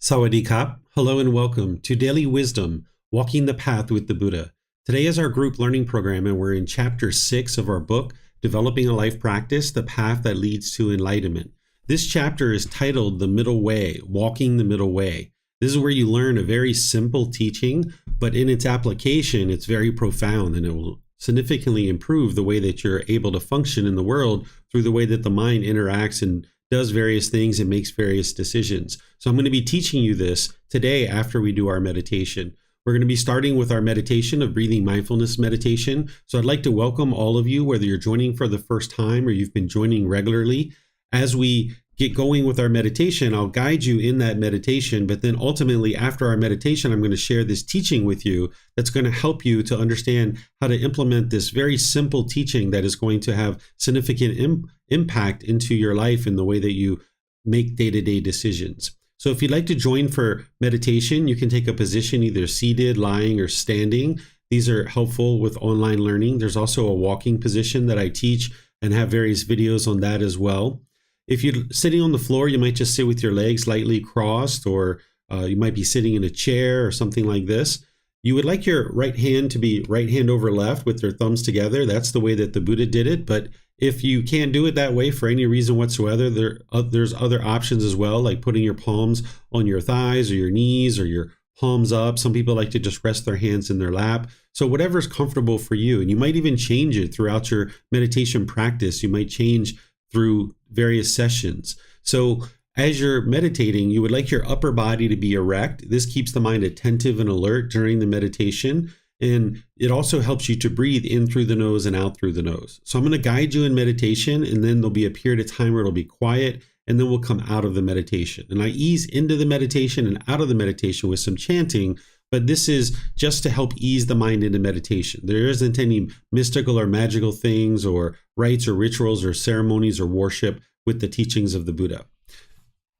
Sawadee-krap. Hello and welcome to Daily Wisdom, Walking the Path with the Buddha. Today is our group learning program and we're in chapter 6 of our book, Developing a Life Practice, The Path That Leads to Enlightenment. This chapter is titled The Middle Way, Walking the Middle Way. This is where you learn a very simple teaching, but in its application, it's very profound and it will significantly improve the way that you're able to function in the world through the way that the mind interacts and does various things and makes various decisions. So I'm going to be teaching you this today after we do our meditation. We're going to be starting with our meditation of breathing mindfulness meditation. So I'd like to welcome all of you, whether you're joining for the first time or you've been joining regularly. As we get going with our meditation, I'll guide you in that meditation, but then ultimately after our meditation, I'm going to share this teaching with you that's going to help you to understand how to implement this very simple teaching that is going to have significant impact into your life in the way that you make day-to-day decisions. So if you'd like to join for meditation, you can take a position either seated, lying, or standing. These are helpful with online learning. There's also a walking position that I teach and have various videos on that as well. If you're sitting on the floor, you might just sit with your legs lightly crossed, or you might be sitting in a chair or something like this. You would like your right hand to be right hand over left with your thumbs together. That's the way that the Buddha did it. But if you can't do it that way for any reason whatsoever, there's other options as well, like putting your palms on your thighs or your knees or your palms up. Some people like to just rest their hands in their lap. So whatever's comfortable for you. And you might even change it throughout your meditation practice. You might change through various sessions. So as you're meditating, you would like your upper body to be erect. This keeps the mind attentive and alert during the meditation. And it also helps you to breathe in through the nose and out through the nose. So I'm going to guide you in meditation, and then there'll be a period of time where it'll be quiet, and then we'll come out of the meditation. And I ease into the meditation and out of the meditation with some chanting, but this is just to help ease the mind into meditation. There isn't any mystical or magical things or rites or rituals or ceremonies or worship with the teachings of the Buddha.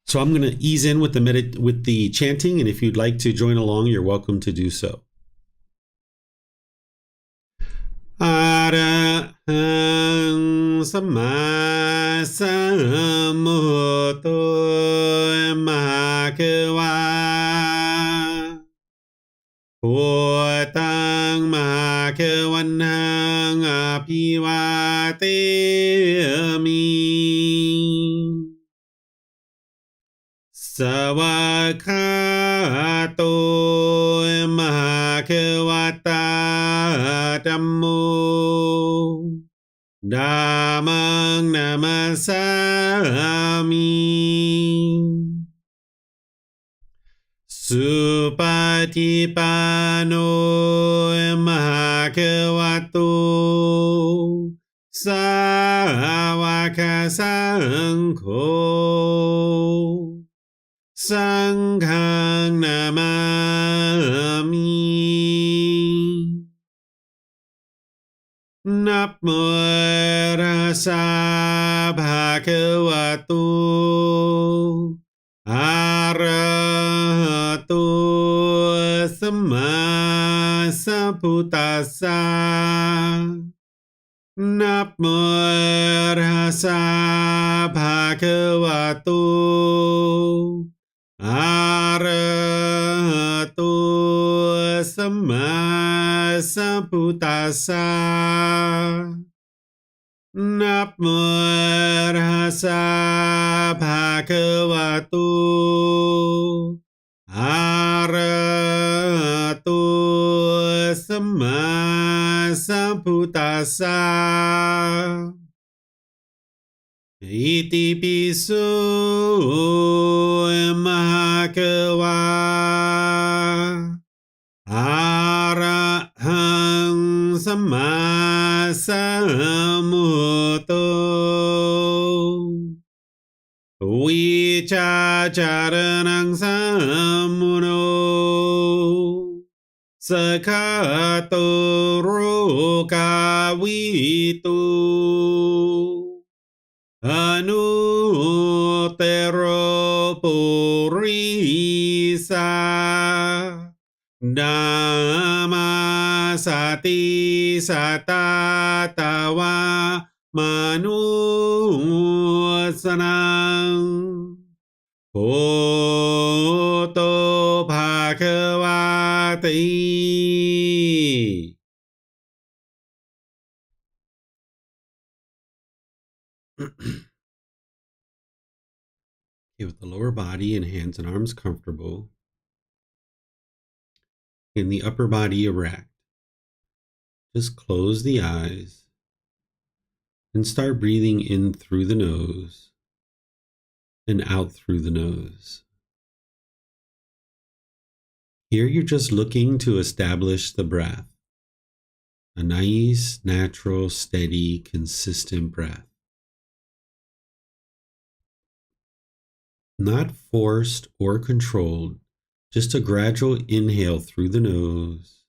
So I'm going to ease in with the chanting, and if you'd like to join along, you're welcome to do so. Arahang Samma Sambuddho Mahakawa Bhutang Mahakawanang Apivatemi Sawakato Mahakawata Dhammo Dhammang Namasami Supatipano Mahakavato Sāvaka Saṅkho Sanghang Namami Namo Rasa Bhagavato Arahato Samma Sambuddhassa Namo Rasa Bhagavato Arahato Samma Sambuddhassa Namo Rasa Bhagavato Arahato Samma Sambuddhassa Iti piso mahakawa Arahang Samma Sambuddho Vicacaranang Sammuno Sakato Rokavito Anutero Purisa Dhamma Sati Satatawa Manusanang Poto breath. Okay, with the lower body and hands and arms comfortable, and the upper body erect, just close the eyes and start breathing in through the nose and out through the nose. Here you're just looking to establish the breath, a nice, natural, steady, consistent breath. Not forced or controlled, just a gradual inhale through the nose,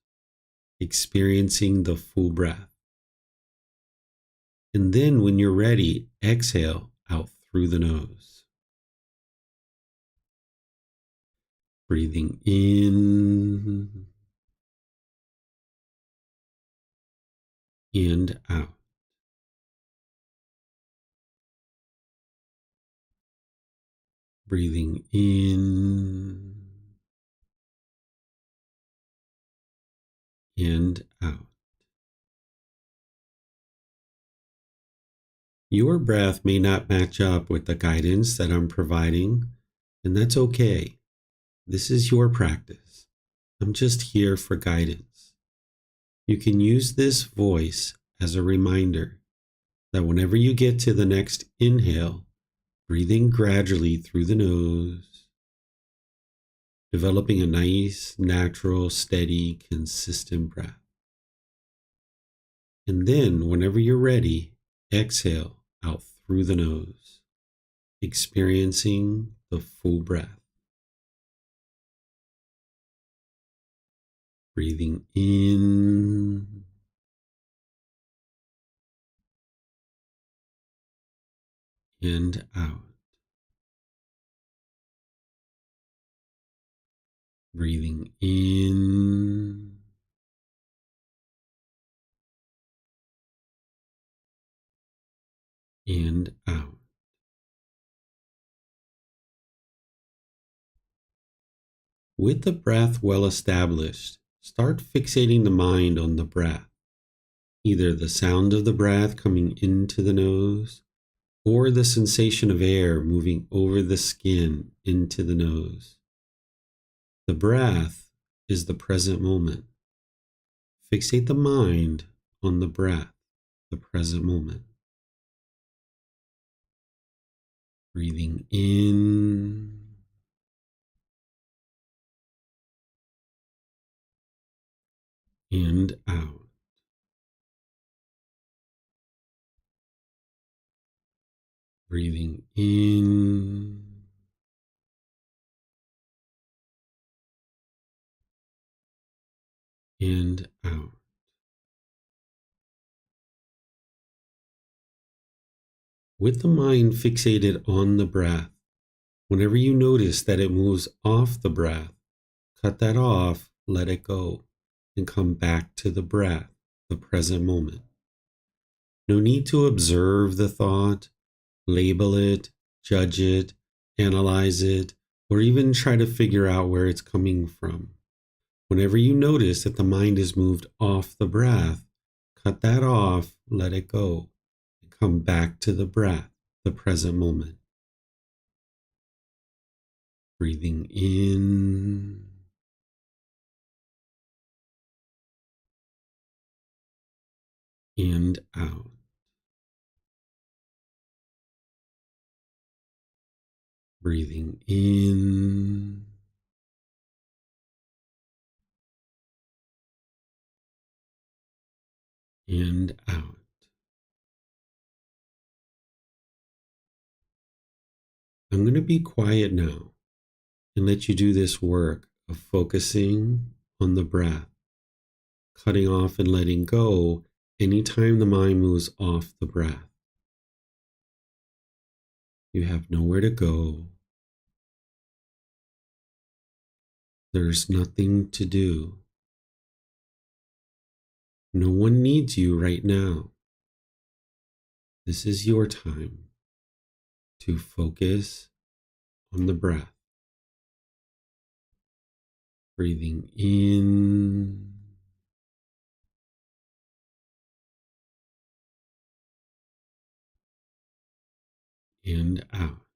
experiencing the full breath. And then when you're ready, exhale out through the nose. Breathing in and out. Breathing in and out. Your breath may not match up with the guidance that I'm providing, and that's okay. This is your practice. I'm just here for guidance. You can use this voice as a reminder that whenever you get to the next inhale, breathing gradually through the nose, developing a nice, natural, steady, consistent breath. And then, whenever you're ready, exhale out through the nose, experiencing the full breath. Breathing in and out. Breathing in and out. With the breath well established, start fixating the mind on the breath, either the sound of the breath coming into the nose or the sensation of air moving over the skin into the nose. The breath is the present moment. Fixate the mind on the breath, the present moment. Breathing in and out. Breathing in and out. With the mind fixated on the breath, whenever you notice that it moves off the breath, cut that off, let it go, and come back to the breath, the present moment. No need to observe the thought, label it, judge it, analyze it, or even try to figure out where it's coming from. Whenever you notice that the mind is moved off the breath, cut that off, let it go, and come back to the breath, the present moment. Breathing in and out. Breathing in and out. I'm going to be quiet now and let you do this work of focusing on the breath, cutting off and letting go anytime the mind moves off the breath. You have nowhere to go. There's nothing to do. No one needs you right now. This is your time to focus on the breath. Breathing in and out.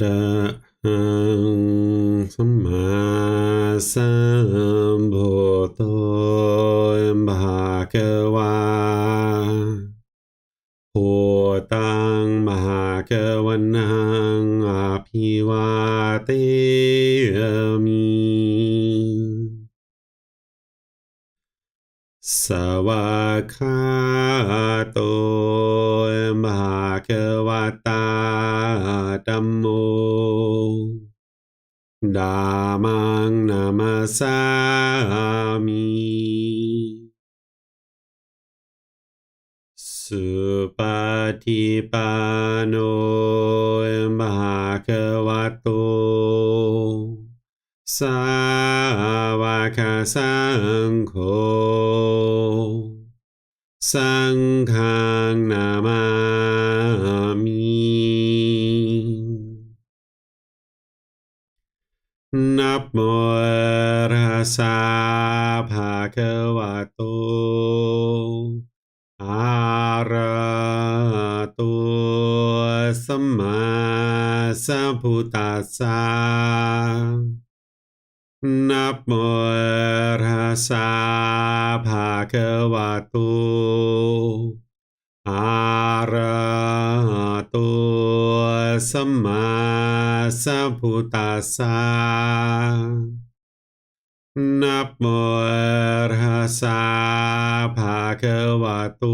ระหังสัมมาสัมพุทโธภะคะวาพุทธังภะคะวันตังอะภิวาเทมิสวากขาโตภะคะวะตาธัมโมธัมมังนามัสสามิสุปฏิปันโนภะคะวะโตสาวกสังโฆสังฆังนามามินะโมตัสสะภะคะวะโตอะระหะโตสัมมาสัมพุทธัสสะนะโมตัสสะภะคะวะโตอะระหะโตสัมมาสัมพุทธัสสะนะโมตัสสะภะคะวะโต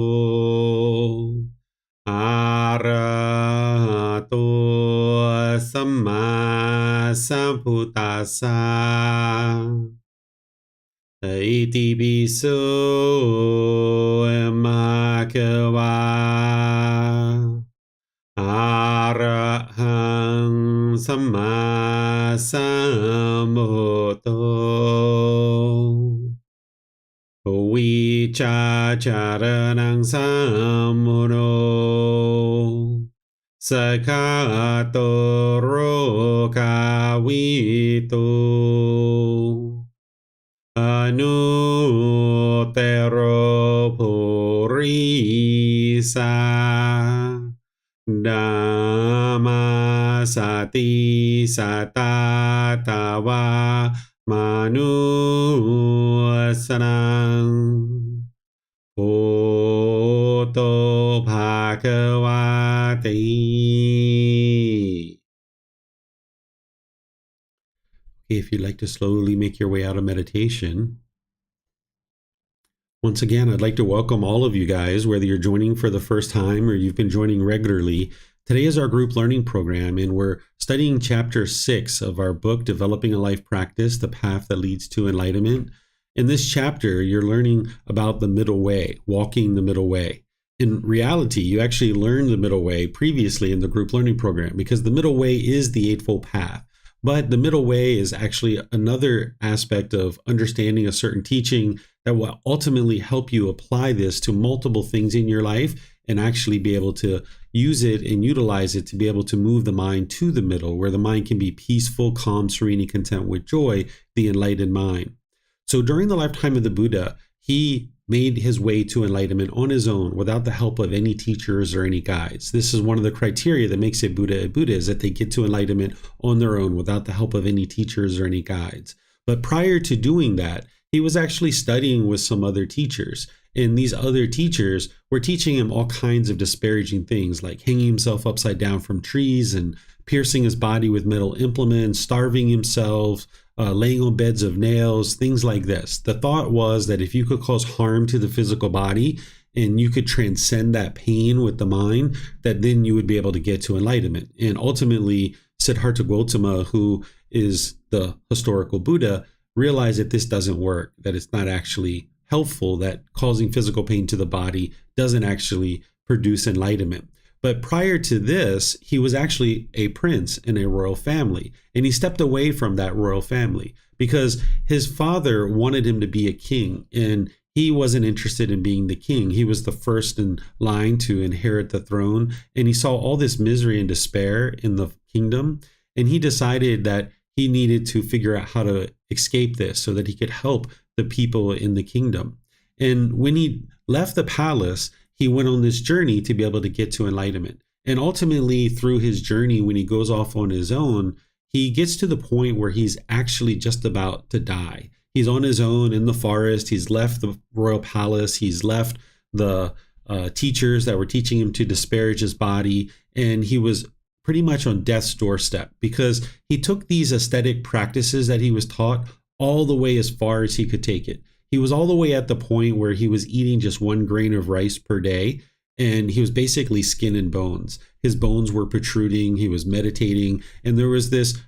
อะระหะโตสัมมาสัมพุทธัสสะอิติปิโสภะคะวะอะระหังสัมมาสัมพุทโธวิชาจารณังสัมมุโนสกขาโตโรกาวิโตอนุเตโรภูริสาดัมมาสติสัตตาตาวามนุสนังพุทโธภะคะวะติ If you'd like to slowly make your way out of meditation, once again, I'd like to welcome all of you guys, whether you're joining for the first time or you've been joining regularly. Today is our group learning program, and we're studying chapter 6 of our book, Developing a Life Practice, The Path That Leads to Enlightenment. In this chapter, you're learning about the middle way, walking the middle way. In reality, you actually learned the middle way previously in the group learning program, because the middle way is the Eightfold Path. But the middle way is actually another aspect of understanding a certain teaching that will ultimately help you apply this to multiple things in your life and actually be able to use it and utilize it to be able to move the mind to the middle, where the mind can be peaceful, calm, serene, and content with joy, the enlightened mind. So during the lifetime of the Buddha, he made his way to enlightenment on his own without the help of any teachers or any guides. This is one of the criteria that makes a Buddha, is that they get to enlightenment on their own without the help of any teachers or any guides. But prior to doing that, he was actually studying with some other teachers. And these other teachers were teaching him all kinds of disparaging things, like hanging himself upside down from trees and piercing his body with metal implements, starving himself, laying on beds of nails, things like this. The thought was that if you could cause harm to the physical body and you could transcend that pain with the mind, that then you would be able to get to enlightenment. And ultimately, Siddhartha Gautama, who is the historical Buddha, realized that this doesn't work, that it's not actually helpful, that causing physical pain to the body doesn't actually produce enlightenment. But prior to this, he was actually a prince in a royal family, and he stepped away from that royal family because his father wanted him to be a king, and he wasn't interested in being the king. He was the first in line to inherit the throne, and he saw all this misery and despair in the kingdom, and he decided that he needed to figure out how to escape this so that he could help the people in the kingdom. And when he left the palace, he went on this journey to be able to get to enlightenment. And ultimately, through his journey, when he goes off on his own, he gets to the point where he's actually just about to die. He's on his own in the forest. He's left the royal palace. He's left the teachers that were teaching him to disparage his body. And he was pretty much on death's doorstep because he took these aesthetic practices that he was taught all the way as far as he could take it. He was all the way at the point where he was eating just 1 grain of rice per day. And he was basically skin and bones. His bones were protruding. He was meditating. And there was this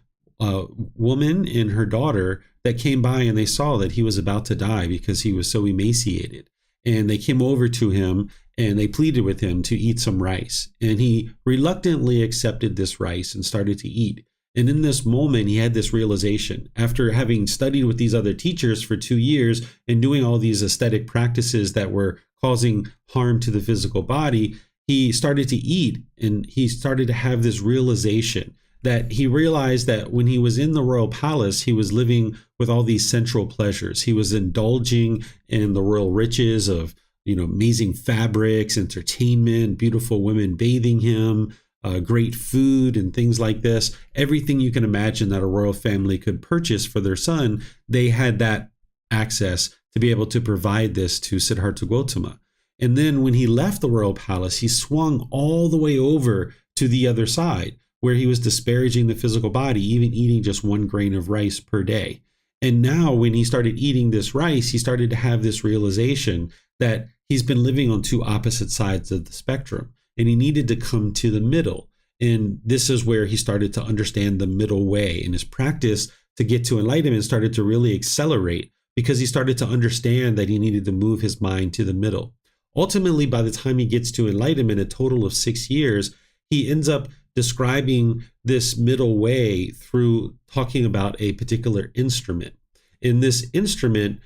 woman and her daughter that came by, and they saw that he was about to die because he was so emaciated. And they came over to him and they pleaded with him to eat some rice. And he reluctantly accepted this rice and started to eat. And in this moment, he had this realization. After having studied with these other teachers for 2 years and doing all these aesthetic practices that were causing harm to the physical body, he started to eat, and he started to have this realization that he realized that when he was in the royal palace, he was living with all these sensual pleasures. He was indulging in the royal riches of, amazing fabrics, entertainment, beautiful women bathing him, great food and things like this. Everything you can imagine that a royal family could purchase for their son, they had that access to be able to provide this to Siddhartha Gautama. And then when he left the royal palace, he swung all the way over to the other side, where he was disparaging the physical body, even eating just 1 grain of rice per day. And now when he started eating this rice, he started to have this realization that he's been living on 2 opposite sides of the spectrum, and he needed to come to the middle. And this is where he started to understand the middle way, and his practice to get to enlightenment started to really accelerate because he started to understand that he needed to move his mind to the middle. Ultimately, by the time he gets to enlightenment, a total of 6 years, he ends up describing this middle way through talking about a particular instrument. And this instrument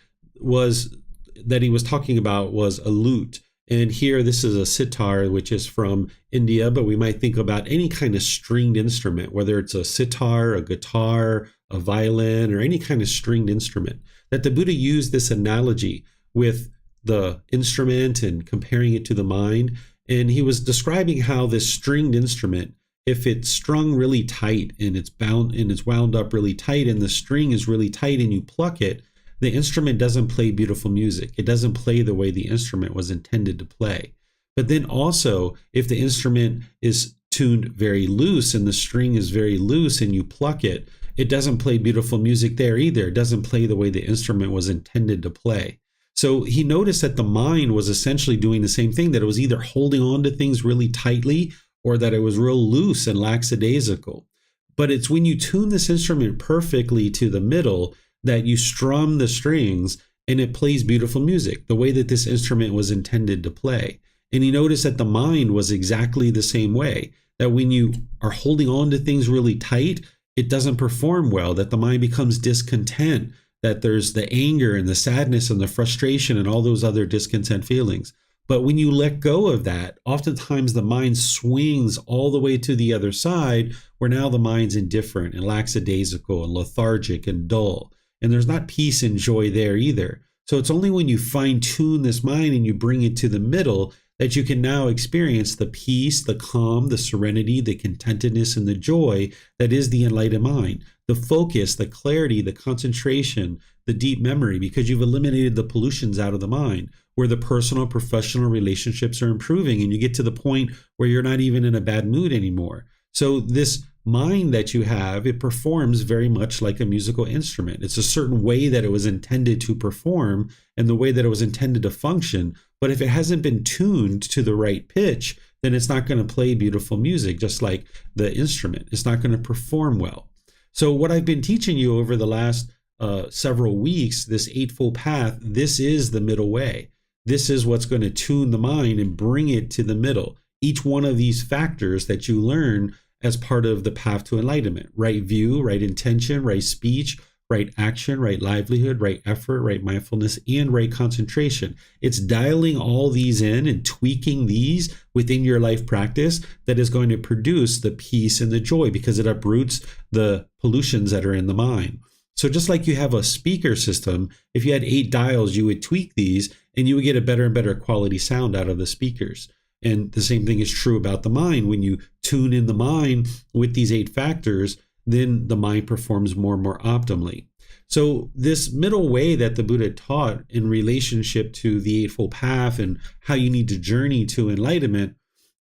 that he was talking about was a lute. And here, this is a sitar, which is from India, but we might think about any kind of stringed instrument, whether it's a sitar, a guitar, a violin, or any kind of stringed instrument. That the Buddha used this analogy with the instrument and comparing it to the mind. And he was describing how this stringed instrument, if it's strung really tight and it's wound up really tight and the string is really tight and you pluck it, the instrument doesn't play beautiful music. It doesn't play the way the instrument was intended to play. But then also, if the instrument is tuned very loose and the string is very loose and you pluck it, it doesn't play beautiful music there either. It doesn't play the way the instrument was intended to play. So he noticed that the mind was essentially doing the same thing, that it was either holding on to things really tightly or that it was real loose and lackadaisical. But it's when you tune this instrument perfectly to the middle that you strum the strings and it plays beautiful music, the way that this instrument was intended to play. And he noticed that the mind was exactly the same way, that when you are holding on to things really tight, it doesn't perform well, that the mind becomes discontent, that there's the anger and the sadness and the frustration and all those other discontent feelings. But when you let go of that, oftentimes the mind swings all the way to the other side, where now the mind's indifferent and lackadaisical and lethargic and dull. And there's not peace and joy there either. So it's only when you fine tune this mind and you bring it to the middle that you can now experience the peace, the calm, the serenity, the contentedness, and the joy that is the enlightened mind, the focus, the clarity, the concentration, the deep memory, because you've eliminated the pollutions out of the mind, where the personal, professional relationships are improving, and you get to the point where you're not even in a bad mood anymore. So this mind that you have, it performs very much like a musical instrument. It's a certain way that it was intended to perform and the way that it was intended to function. But if it hasn't been tuned to the right pitch, then it's not going to play beautiful music, just like the instrument. It's not going to perform well. So what I've been teaching you over the last several weeks, this Eightfold Path, this is the middle way. This is what's going to tune the mind and bring it to the middle. Each one of these factors that you learn as part of the path to enlightenment: right view, right intention, right speech, right action, right livelihood, right effort, right mindfulness, and right concentration. It's dialing all these in and tweaking these within your life practice that is going to produce the peace and the joy, because it uproots the pollutions that are in the mind. So just like you have a speaker system, if you had 8 dials, you would tweak these and you would get a better and better quality sound out of the speakers. And the same thing is true about the mind. When you tune in the mind with these 8 factors, then the mind performs more and more optimally. So this middle way that the Buddha taught in relationship to the Eightfold Path and how you need to journey to enlightenment,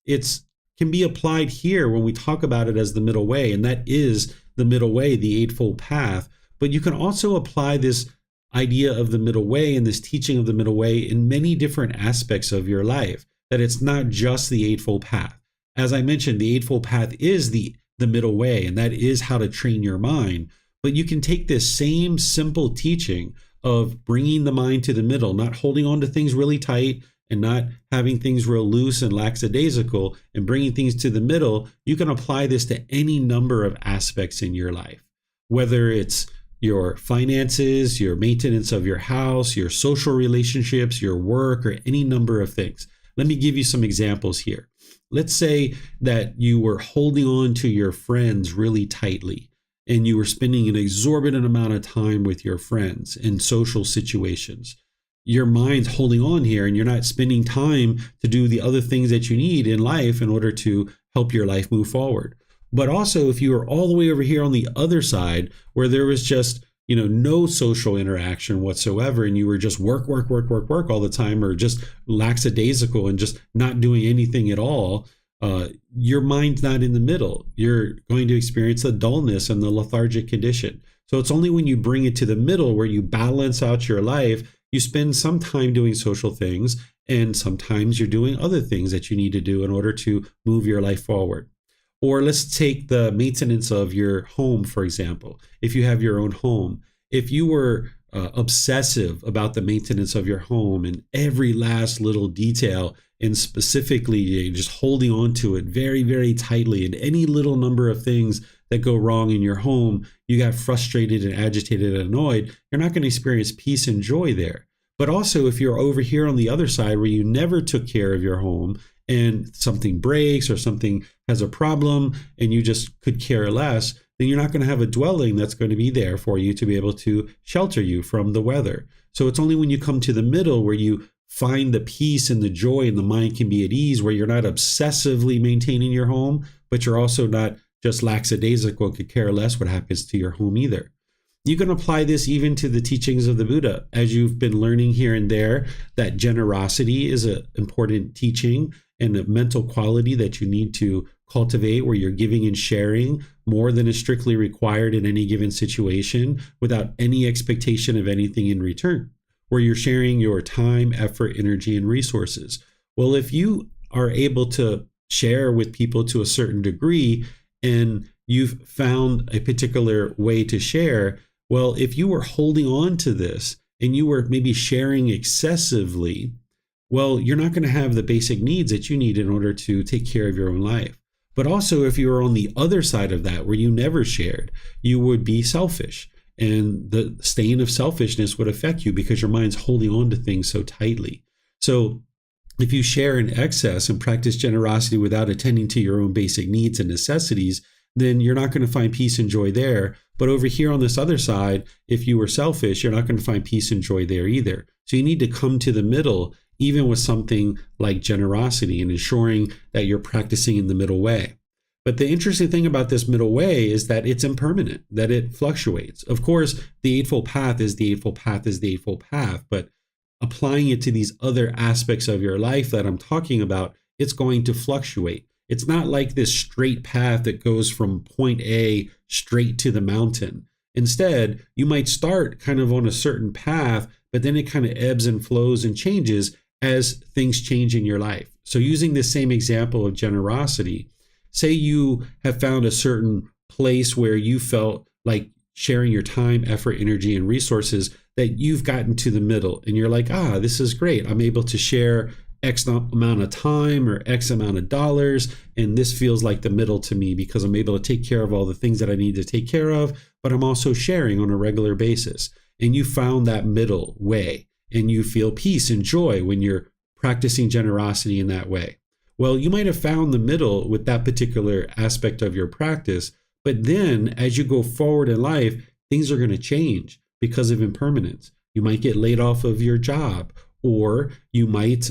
it can be applied here when we talk about it as the middle way, and that is the middle way, the Eightfold Path. But you can also apply this idea of the middle way and this teaching of the middle way in many different aspects of your life, that it's not just the Eightfold Path. As I mentioned, the Eightfold Path is the middle way, and that is how to train your mind. But you can take this same simple teaching of bringing the mind to the middle, not holding on to things really tight and not having things real loose and lackadaisical, and bringing things to the middle. You can apply this to any number of aspects in your life, whether it's your finances, your maintenance of your house, your social relationships, your work, or any number of things. Let me give you some examples here. Let's say that you were holding on to your friends really tightly, and you were spending an exorbitant amount of time with your friends in social situations. Your mind's holding on here, and you're not spending time to do the other things that you need in life in order to help your life move forward. But also, if you were all the way over here on the other side, where there was just, no social interaction whatsoever, and you were just work all the time, or just lackadaisical and just not doing anything at all, your mind's not in the middle. You're going to experience the dullness and the lethargic condition. So it's only when you bring it to the middle, where you balance out your life, you spend some time doing social things, and sometimes you're doing other things that you need to do in order to move your life forward. Or let's take the maintenance of your home, for example. If you have your own home, if you were obsessive about the maintenance of your home and every last little detail, and specifically just holding on to it very, very tightly, and any little number of things that go wrong in your home, you got frustrated and agitated and annoyed, you're not going to experience peace and joy there. But also, if you're over here on the other side, where you never took care of your home, and something breaks or something has a problem and you just could care less, then you're not going to have a dwelling that's going to be there for you to be able to shelter you from the weather. So it's only when you come to the middle where you find the peace and the joy, and the mind can be at ease, where you're not obsessively maintaining your home, but you're also not just lackadaisical, could care less what happens to your home either. You can apply this even to the teachings of the Buddha, as you've been learning here and there that generosity is an important teaching and a mental quality that you need to cultivate, where you're giving and sharing more than is strictly required in any given situation without any expectation of anything in return, where you're sharing your time, effort, energy, and resources. Well, if you are able to share with people to a certain degree, and you've found a particular way to share, well, if you were holding on to this and you were maybe sharing excessively, well, you're not going to have the basic needs that you need in order to take care of your own life. But also, if you were on the other side of that, where you never shared, you would be selfish. And the stain of selfishness would affect you because your mind's holding on to things so tightly. So if you share in excess and practice generosity without attending to your own basic needs and necessities, then you're not going to find peace and joy there. But over here on this other side, if you were selfish, you're not going to find peace and joy there either. So you need to come to the middle, even with something like generosity, and ensuring that you're practicing in the middle way. But the interesting thing about this middle way is that it's impermanent, that it fluctuates. Of course, the Eightfold Path is the Eightfold Path is the Eightfold Path, but applying it to these other aspects of your life that I'm talking about, it's going to fluctuate. It's not like this straight path that goes from point A straight to the mountain. Instead, you might start kind of on a certain path, but then it kind of ebbs and flows and changes as things change in your life. So using this same example of generosity, say you have found a certain place where you felt like sharing your time, effort, energy, and resources, that you've gotten to the middle and you're like, this is great. I'm able to share X amount of time or X amount of dollars. And this feels like the middle to me because I'm able to take care of all the things that I need to take care of, but I'm also sharing on a regular basis. And you found that middle way and you feel peace and joy when you're practicing generosity in that way. Well, you might have found the middle with that particular aspect of your practice, but then as you go forward in life, things are going to change because of impermanence. You might get laid off of your job, or you might,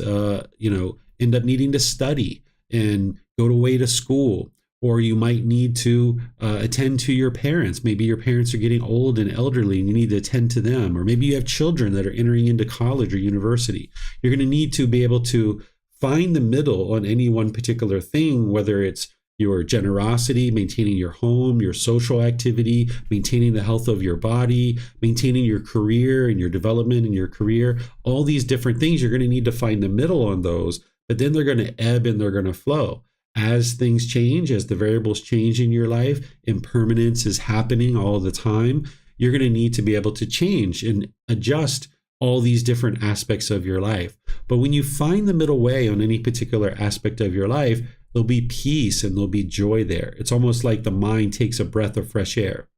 end up needing to study and go away to school. Or you might need to attend to your parents. Maybe your parents are getting old and elderly and you need to attend to them. Or maybe you have children that are entering into college or university. You're going to need to be able to find the middle on any one particular thing, whether it's your generosity, maintaining your home, your social activity, maintaining the health of your body, maintaining your career and your development in your career, all these different things. You're going to need to find the middle on those, but then they're going to ebb and they're going to flow. As things change, as the variables change in your life, impermanence is happening all the time, you're going to need to be able to change and adjust all these different aspects of your life. But when you find the middle way on any particular aspect of your life, there'll be peace and there'll be joy there. It's almost like the mind takes a breath of fresh air.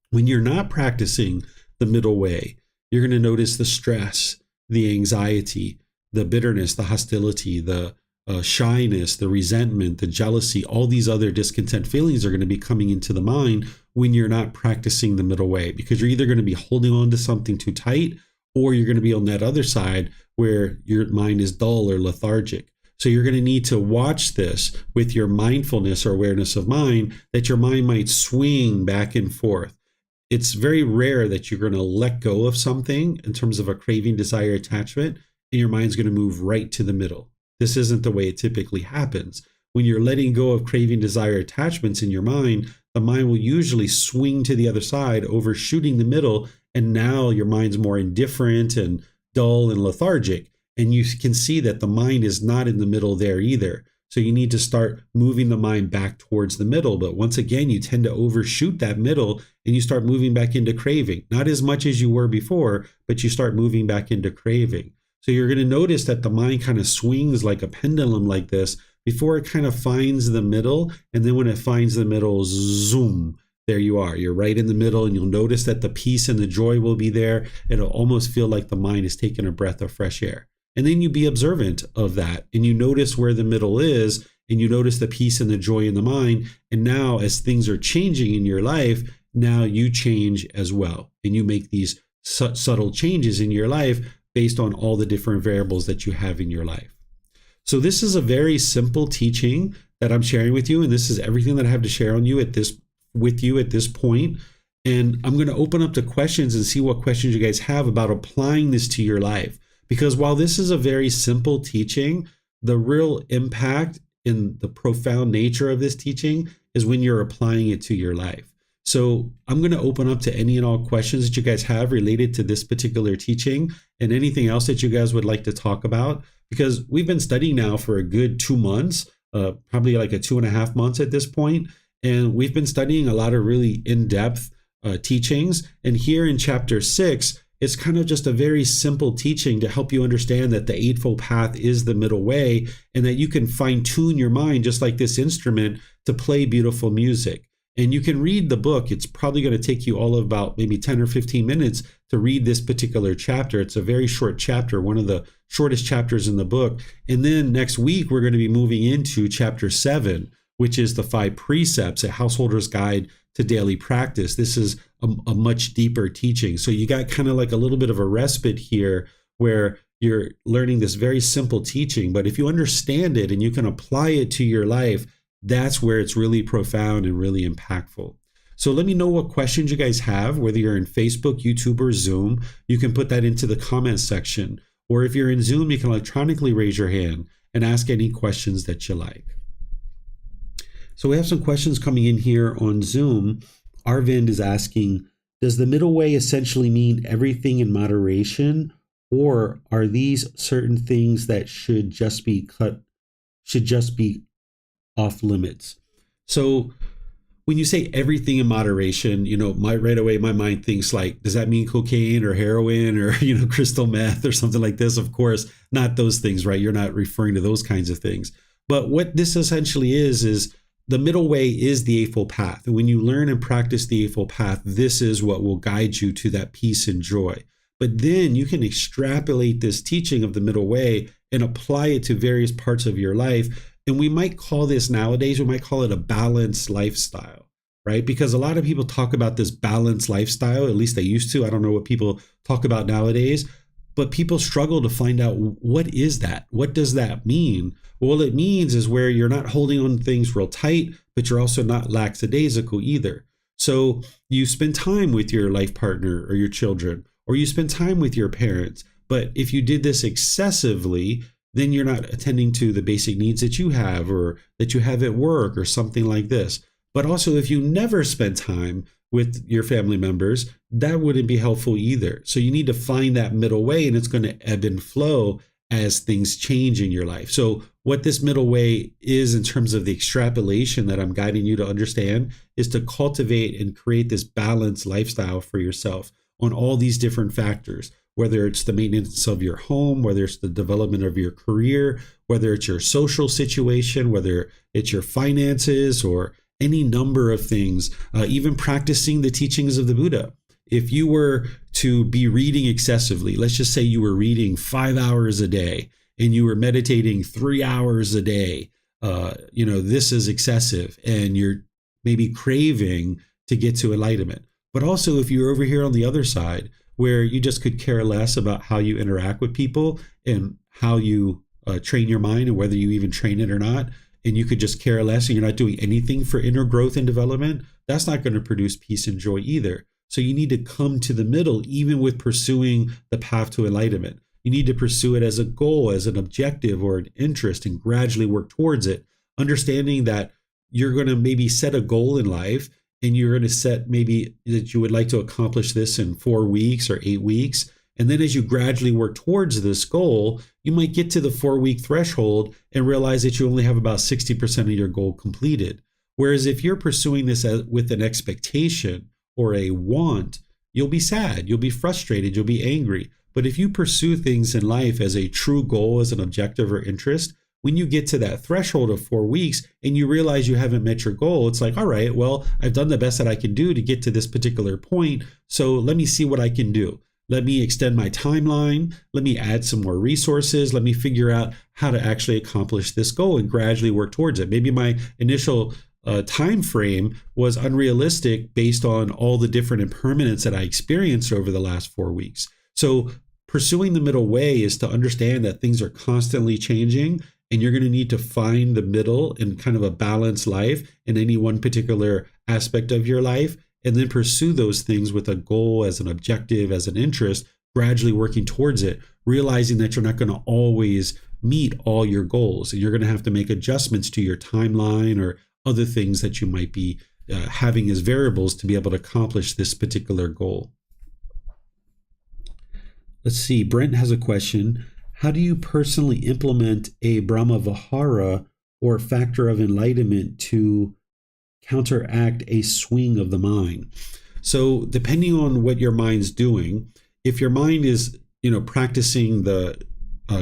When you're not practicing the middle way, you're going to notice the stress, the anxiety, the bitterness, the hostility, the shyness, the resentment, the jealousy, all these other discontent feelings are going to be coming into the mind when you're not practicing the middle way, because you're either going to be holding on to something too tight, or you're going to be on that other side where your mind is dull or lethargic. So you're going to need to watch this with your mindfulness or awareness of mind, that your mind might swing back and forth. It's very rare that you're going to let go of something in terms of a craving, desire, attachment, and your mind's going to move right to the middle. This isn't the way it typically happens. When you're letting go of craving, desire, attachments in your mind, the mind will usually swing to the other side, overshooting the middle, and now your mind's more indifferent and dull and lethargic. And you can see that the mind is not in the middle there either. So you need to start moving the mind back towards the middle. But once again, you tend to overshoot that middle and you start moving back into craving. Not as much as you were before, but you start moving back into craving. So you're going to notice that the mind kind of swings like a pendulum like this before it kind of finds the middle. And then when it finds the middle, zoom, there you are. You're right in the middle, and you'll notice that the peace and the joy will be there. It'll almost feel like the mind is taking a breath of fresh air. And then you be observant of that, and you notice where the middle is, and you notice the peace and the joy in the mind. And now as things are changing in your life, now you change as well. And you make these subtle changes in your life based on all the different variables that you have in your life. So this is a very simple teaching that I'm sharing with you, and this is everything that I have to share with you at this point. And I'm going to open up to questions and see what questions you guys have about applying this to your life. Because while this is a very simple teaching, the real impact in the profound nature of this teaching is when you're applying it to your life. So I'm going to open up to any and all questions that you guys have related to this particular teaching and anything else that you guys would like to talk about, because we've been studying now for a good 2 months, probably like a 2.5 months at this point. And we've been studying a lot of really in-depth teachings. And here in chapter 6, it's kind of just a very simple teaching to help you understand that the Eightfold Path is the middle way, and that you can fine tune your mind just like this instrument to play beautiful music. And you can read the book. It's probably going to take you all of about maybe 10 or 15 minutes to read this particular chapter. It's a very short chapter, one of the shortest chapters in the book. And then next week, we're going to be moving into chapter 7, which is the 5 precepts, a householder's guide to daily practice. This is a much deeper teaching. So you got kind of like a little bit of a respite here where you're learning this very simple teaching. But if you understand it and you can apply it to your life, that's where it's really profound and really impactful. So let me know what questions you guys have, whether you're in Facebook, YouTube, or Zoom. You can put that into the comments section. Or if you're in Zoom, you can electronically raise your hand and ask any questions that you like. So we have some questions coming in here on Zoom. Arvind is asking, does the middle way essentially mean everything in moderation, or are these certain things that should just be off limits? So when you say everything in moderation, right away my mind thinks like, does that mean cocaine or heroin or, crystal meth or something like this? Of course, not those things, right? You're not referring to those kinds of things. But what this essentially is the middle way is the Eightfold Path. And when you learn and practice the Eightfold Path, this is what will guide you to that peace and joy. But then you can extrapolate this teaching of the middle way and apply it to various parts of your life. And we might call this nowadays, we might call it a balanced lifestyle, right? Because a lot of people talk about this balanced lifestyle, at least they used to. I don't know what people talk about nowadays. But people struggle to find out, what is that? What does that mean? Well, it means is where you're not holding on to things real tight, but you're also not lackadaisical either. So you spend time with your life partner or your children, or you spend time with your parents. But if you did this excessively, then you're not attending to the basic needs that you have or that you have at work or something like this. But also, if you never spend time with your family members, that wouldn't be helpful either. So you need to find that middle way, and it's going to ebb and flow as things change in your life. So what this middle way is in terms of the extrapolation that I'm guiding you to understand is to cultivate and create this balanced lifestyle for yourself on all these different factors, whether it's the maintenance of your home, whether it's the development of your career, whether it's your social situation, whether it's your finances, or any number of things, even practicing the teachings of the Buddha. If you were to be reading excessively, let's just say you were reading 5 hours a day and you were meditating 3 hours a day, this is excessive, and you're maybe craving to get to enlightenment. But also, if you're over here on the other side, where you just could care less about how you interact with people and how you train your mind and whether you even train it or not, and you could just care less and you're not doing anything for inner growth and development, that's not going to produce peace and joy either. So you need to come to the middle, even with pursuing the path to enlightenment. You need to pursue it as a goal, as an objective or an interest, and gradually work towards it, understanding that you're going to maybe set a goal in life, and you're going to set maybe that you would like to accomplish this in 4 weeks or 8 weeks. And then as you gradually work towards this goal, you might get to the 4-week threshold and realize that you only have about 60% of your goal completed. Whereas if you're pursuing this with an expectation or a want, you'll be sad, you'll be frustrated, you'll be angry. But if you pursue things in life as a true goal, as an objective or interest, when you get to that threshold of 4 weeks and you realize you haven't met your goal, it's like, all right, well, I've done the best that I can do to get to this particular point. So let me see what I can do. Let me extend my timeline. Let me add some more resources. Let me figure out how to actually accomplish this goal and gradually work towards it. Maybe my initial time frame was unrealistic based on all the different impermanence that I experienced over the last 4 weeks. So pursuing the middle way is to understand that things are constantly changing, and you're going to need to find the middle in kind of a balanced life in any one particular aspect of your life, and then pursue those things with a goal, as an objective, as an interest, gradually working towards it, realizing that you're not going to always meet all your goals, and you're going to have to make adjustments to your timeline or other things that you might be having as variables to be able to accomplish this particular goal. Let's see, Brent has a question. How do you personally implement a Brahma Vihara or factor of enlightenment to counteract a swing of the mind? So depending on what your mind's doing, if your mind is, practicing the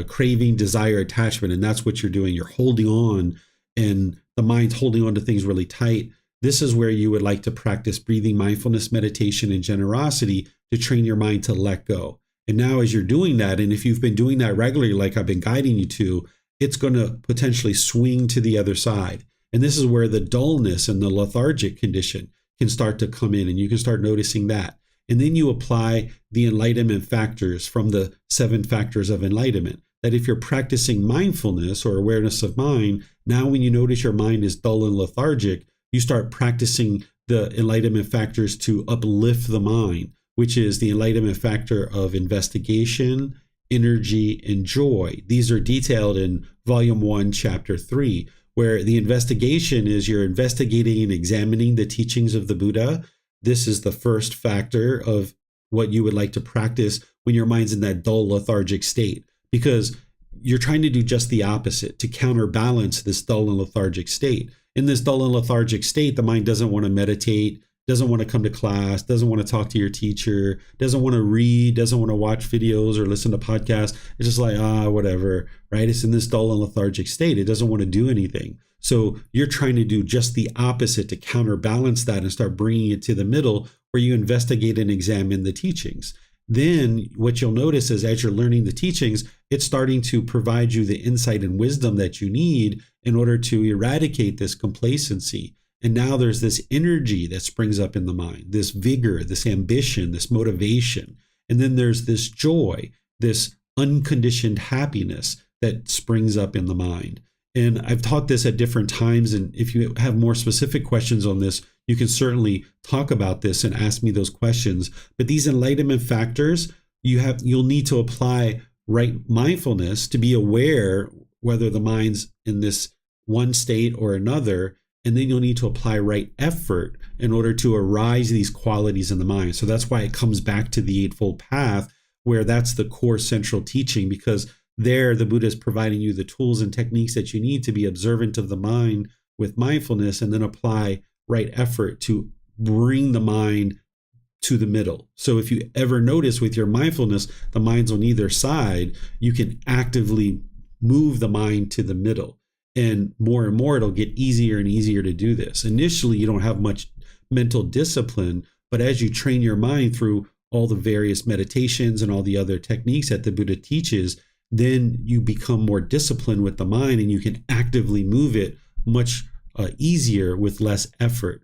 craving, desire, attachment, and that's what you're doing, you're holding on, and the mind's holding on to things really tight, this is where you would like to practice breathing, mindfulness, meditation, and generosity to train your mind to let go. And now as you're doing that, and if you've been doing that regularly, like I've been guiding you to, it's going to potentially swing to the other side. And this is where the dullness and the lethargic condition can start to come in, and you can start noticing that. And then you apply the enlightenment factors from the 7 factors of enlightenment. That if you're practicing mindfulness or awareness of mind, now when you notice your mind is dull and lethargic, you start practicing the enlightenment factors to uplift the mind, which is the enlightenment factor of investigation, energy, and joy. These are detailed in Volume 1, Chapter 3, where the investigation is you're investigating and examining the teachings of the Buddha. This is the first factor of what you would like to practice when your mind's in that dull, lethargic state, because you're trying to do just the opposite, to counterbalance this dull and lethargic state. In this dull and lethargic state, the mind doesn't want to meditate, doesn't want to come to class, doesn't want to talk to your teacher, doesn't want to read, doesn't want to watch videos or listen to podcasts. It's just like, whatever, right? It's in this dull and lethargic state. It doesn't want to do anything. So you're trying to do just the opposite to counterbalance that and start bringing it to the middle where you investigate and examine the teachings. Then what you'll notice is as you're learning the teachings, it's starting to provide you the insight and wisdom that you need in order to eradicate this complacency. And now there's this energy that springs up in the mind, this vigor, this ambition, this motivation. And then there's this joy. this unconditioned happiness that springs up in the mind. And I've taught this at different times. And if you have more specific questions on this, you can certainly talk about this and ask me those questions. But these enlightenment factors, you'll need to apply right mindfulness to be aware whether the mind's in this one state or another. And then you'll need to apply right effort in order to arise these qualities in the mind. So that's why it comes back to the Eightfold Path, where that's the core central teaching, because there the Buddha is providing you the tools and techniques that you need to be observant of the mind with mindfulness, and then apply right effort to bring the mind to the middle. So if you ever notice with your mindfulness, the mind's on either side, you can actively move the mind to the middle. And more, it'll get easier and easier to do this. Initially, you don't have much mental discipline, but as you train your mind through all the various meditations and all the other techniques that the Buddha teaches, then you become more disciplined with the mind, and you can actively move it much easier with less effort.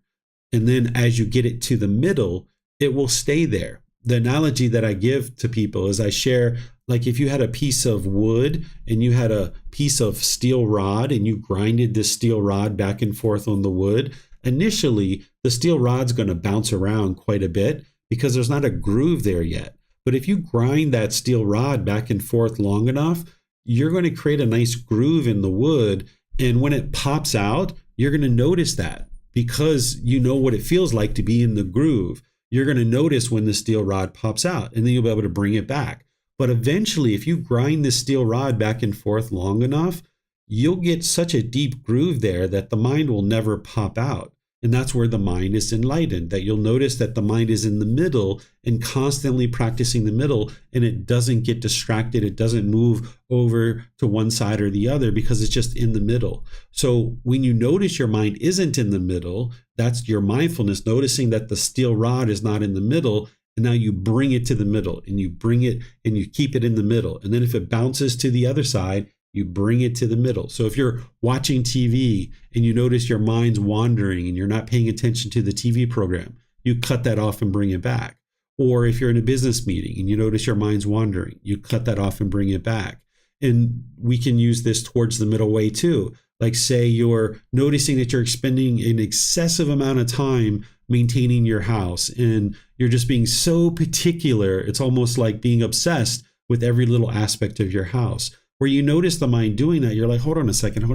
And then as you get it to the middle, it will stay there. The analogy that I give to people is I share, like if you had a piece of wood and you had a piece of steel rod and you grinded this steel rod back and forth on the wood, initially the steel rod's going to bounce around quite a bit because there's not a groove there yet. But if you grind that steel rod back and forth long enough, you're going to create a nice groove in the wood. And when it pops out, you're going to notice that because you know what it feels like to be in the groove. You're going to notice when the steel rod pops out, and then you'll be able to bring it back. But eventually, if you grind this steel rod back and forth long enough, you'll get such a deep groove there that the mind will never pop out. And that's where the mind is enlightened, that you'll notice that the mind is in the middle and constantly practicing the middle, and it doesn't get distracted. It doesn't move over to one side or the other because it's just in the middle. So when you notice your mind isn't in the middle, that's your mindfulness, noticing that the steel rod is not in the middle. And now you bring it to the middle, and you bring it and you keep it in the middle. And then if it bounces to the other side, you bring it to the middle. So if you're watching TV and you notice your mind's wandering and you're not paying attention to the TV program, you cut that off and bring it back. Or if you're in a business meeting and you notice your mind's wandering, you cut that off and bring it back. And we can use this towards the middle way too. Like say you're noticing that you're spending an excessive amount of time maintaining your house and you're just being so particular. It's almost like being obsessed with every little aspect of your house. Where you notice the mind doing that, you're like, hold on a second.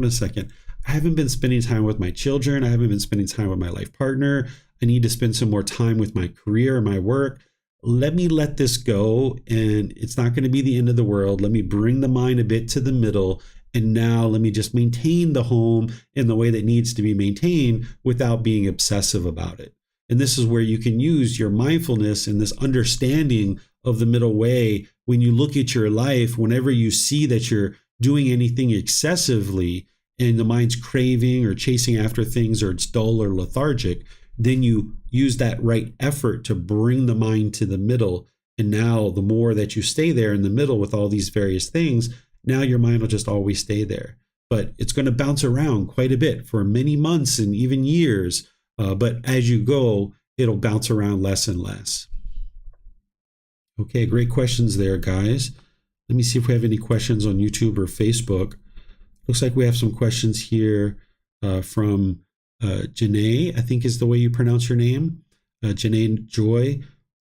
I haven't been spending time with my children. I haven't been spending time with my life partner. I need to spend some more time with my career and my work. Let me let this go, and it's not going to be the end of the world. Let me bring the mind a bit to the middle, and now let me just maintain the home in the way that needs to be maintained without being obsessive about it. And this is where you can use your mindfulness and this understanding of the middle way. When you look at your life, whenever you see that you're doing anything excessively and the mind's craving or chasing after things, or it's dull or lethargic, then you use that right effort to bring the mind to the middle. And now the more that you stay there in the middle with all these various things, now your mind will just always stay there. But it's going to bounce around quite a bit for many months and even years. But as you go, it'll bounce around less and less. Okay, great questions there, guys. Let me see if we have any questions on YouTube or Facebook. Looks like we have some questions here from Janae, I think is the way you pronounce your name. Janae Joy.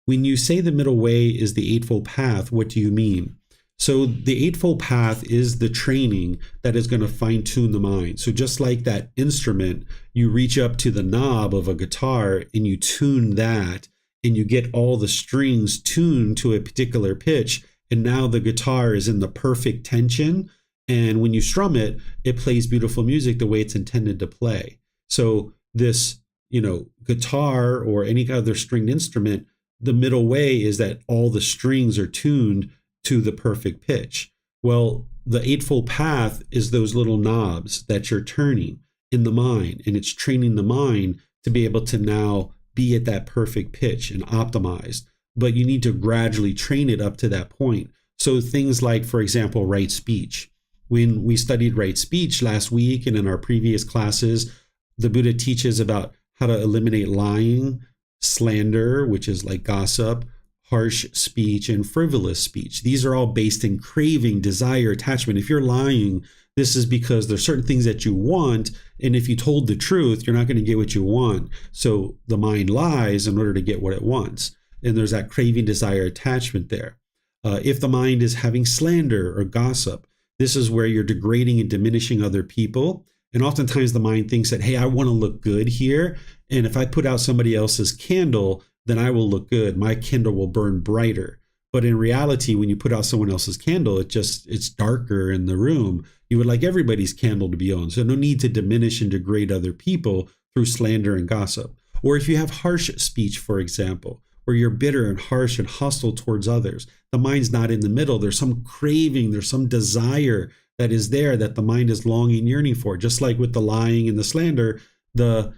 When you say the middle way is the Eightfold Path, what do you mean? So the Eightfold Path is the training that is going to fine tune the mind. So just like that instrument, you reach up to the knob of a guitar and you tune that, and you get all the strings tuned to a particular pitch. And now the guitar is in the perfect tension. And when you strum it, it plays beautiful music the way it's intended to play. So this, guitar or any other stringed instrument, the middle way is that all the strings are tuned to the perfect pitch. Well, the Eightfold Path is those little knobs that you're turning in the mind, and it's training the mind to be able to now be at that perfect pitch and optimized. But you need to gradually train it up to that point. So things like, for example, right speech. When we studied right speech last week and in our previous classes, the Buddha teaches about how to eliminate lying, slander, which is like gossip, harsh speech, and frivolous speech. These are all based in craving, desire, attachment. If you're lying, this is because there's certain things that you want, and if you told the truth, you're not going to get what you want. So the mind lies in order to get what it wants. And there's that craving, desire, attachment there. If the mind is having slander or gossip, this is where you're degrading and diminishing other people. And oftentimes the mind thinks that, hey, I want to look good here. And if I put out somebody else's candle, then I will look good. My candle will burn brighter. But in reality, when you put out someone else's candle, it's darker in the room. You would like everybody's candle to be on. So no need to diminish and degrade other people through slander and gossip. Or if you have harsh speech, for example, where you're bitter and harsh and hostile towards others, the mind's not in the middle. There's some craving, there's some desire that is there that the mind is longing, yearning for. Just like with the lying and the slander, the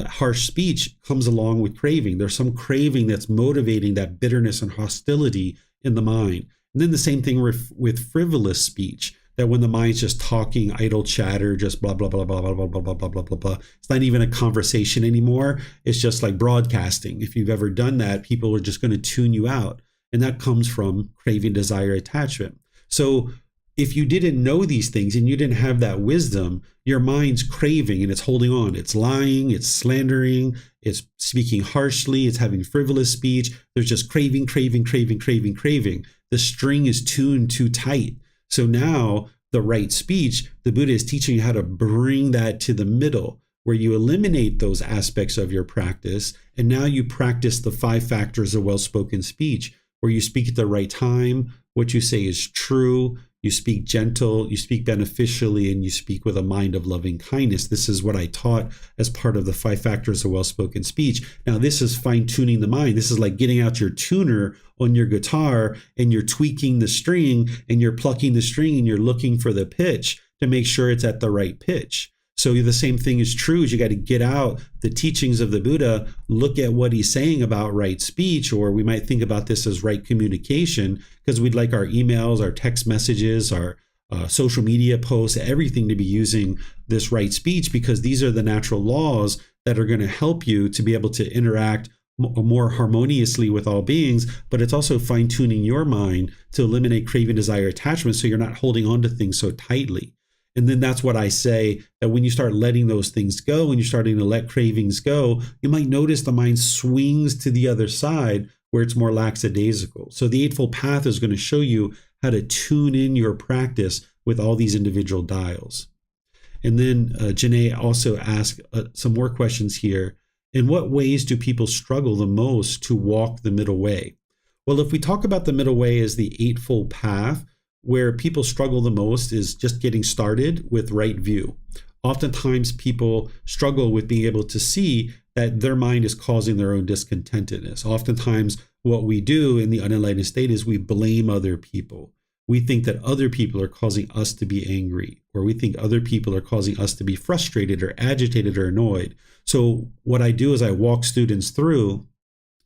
harsh speech comes along with craving. There's some craving that's motivating that bitterness and hostility in the mind. And then the same thing with frivolous speech, that when the mind's just talking idle chatter, just blah, blah, blah, blah, blah, blah, blah, blah, blah, blah, blah, blah. It's not even a conversation anymore. It's just like broadcasting. If you've ever done that, people are just going to tune you out. And that comes from craving, desire, attachment. So if you didn't know these things and you didn't have that wisdom, your mind's craving and it's holding on. It's lying, it's slandering, it's speaking harshly, it's having frivolous speech. There's just craving, craving, craving, craving, craving. The string is tuned too tight. So now the right speech, the Buddha is teaching you how to bring that to the middle, where you eliminate those aspects of your practice. And now you practice the 5 factors of well-spoken speech, where you speak at the right time, what you say is true, you speak gentle, you speak beneficially, and you speak with a mind of loving kindness. This is what I taught as part of the 5 factors of well-spoken speech. Now, this is fine-tuning the mind. This is like getting out your tuner on your guitar and you're tweaking the string and you're plucking the string and you're looking for the pitch to make sure it's at the right pitch. So the same thing is true, is you got to get out the teachings of the Buddha, look at what he's saying about right speech, or we might think about this as right communication, because we'd like our emails, our text messages, our social media posts, everything to be using this right speech, because these are the natural laws that are going to help you to be able to interact more harmoniously with all beings. But it's also fine-tuning your mind to eliminate craving, desire, attachment, so you're not holding on to things so tightly. And then that's what I say, that when you start letting those things go, when you're starting to let cravings go, you might notice the mind swings to the other side where it's more lackadaisical. So the Eightfold Path is going to show you how to tune in your practice with all these individual dials. And then Janae also asked some more questions here. In what ways do people struggle the most to walk the middle way? Well, if we talk about the middle way as the Eightfold Path, where people struggle the most is just getting started with right view. Oftentimes people struggle with being able to see that their mind is causing their own discontentedness. Oftentimes what we do in the unenlightened state is we blame other people. We think that other people are causing us to be angry, or we think other people are causing us to be frustrated or agitated or annoyed. So what I do is I walk students through